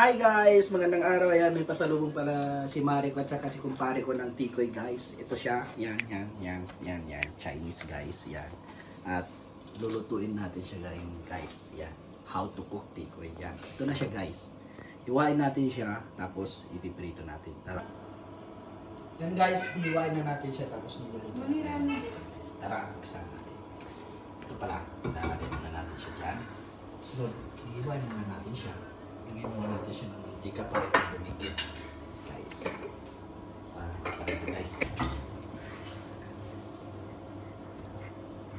Hi guys! Magandang araw. Ayan, may pasalubong pala si Mare ko at saka si kumpare ko ng tikoy guys. Ito siya. Yan. Chinese guys. Yan. At lulutuin natin siya guys. Yan. How to cook tikoy. Yan. Ito na siya guys. Hiwain natin siya tapos ipiprito natin. Tara. Yan guys, hiwain na natin siya tapos niluluto natin. Tara, umpisahan natin. Ito pala, ilalagay muna natin siya dyan. Sunod, hiwain muna natin siya. Lagyan muna natin siya ng mantika para ito lumikit. Guys. Para ito guys.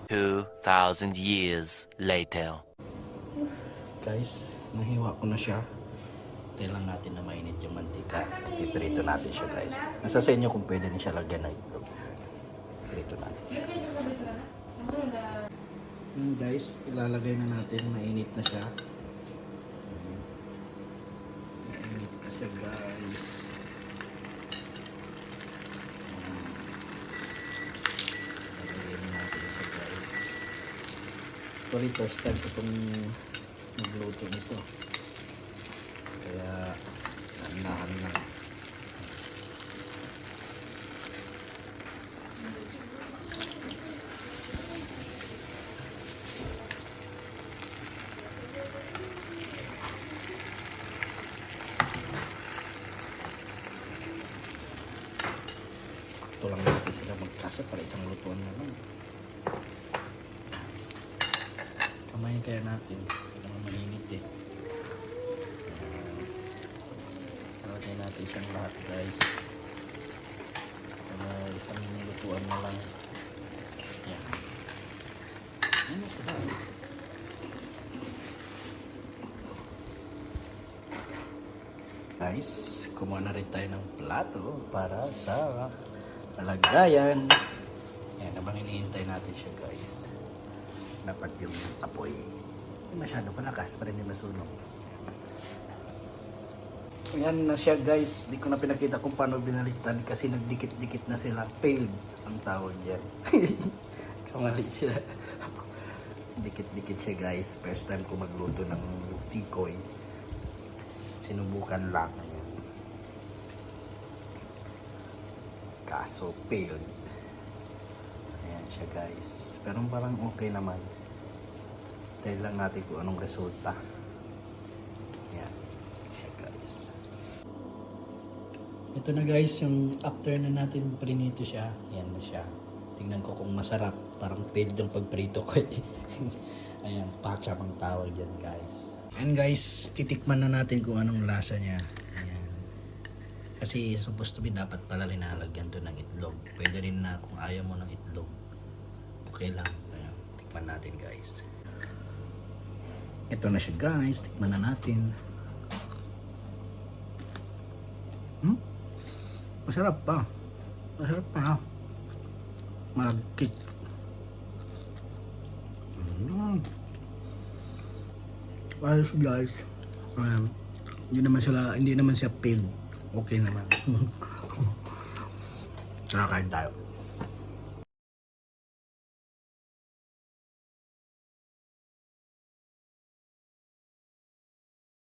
2,000 years later. Guys, nahiwa ko na siya. Hintayin lang natin na mainit yung mantika. Iprito natin siya guys. Nasa sa inyo kung pwede na siya lagyan na itlog. Iprito natin siya. Guys, ilalagay na natin. Mainit na siya. Mainit na siya guys. Ilalagay na natin siya guys. Actually, first time ko itong magluto nito. Kaya, nahan lang. Ito lang natin sila magkasa para isang lutuan na lang. Kamayin kaya natin. Hindi naman mainit eh. Nalagay natin siyang lahat guys. Para isang lutuan na lang. Yan. Yan na sila. Guys, kumuha na rin tayo ng plato para sa palagayan. Yan, habang hinihintay natin siya guys. Dapat yung apoy hindi masyado palakas para hindi masunog. Yan na siya guys. Di ko na pinakita kung paano binaliktad kasi nagdikit-dikit na sila. Failed ang tawag dyan. Kamali siya. Dikit-dikit siya guys. First time ko magluto ng tikoy. Sinubukan lang. Ayan. Kaso failed. Ayan siya guys. Pero parang okay naman. Dahil lang natin kung anong resulta. Ayan siya guys. Ito na guys, yung after na natin prinito siya. Ayan na siya. Tingnan ko kung masarap. Parang failed yung pagprito ko. Ayan, pakam ang tawag dyan guys. And guys, titikman na natin kung anong lasa niya. Ayan. Kasi supposed to be dapat pala linalagyan to ng itlog. Pwede rin na kung ayaw mo ng itlog. Okay lang. Ayan, tikman natin guys. Ito na siya guys. Tikman na natin. Masarap pa. Masarap pa. Malagkit. Ayos guys. Hindi naman siya failed. Okay naman. Tara, kain tayo.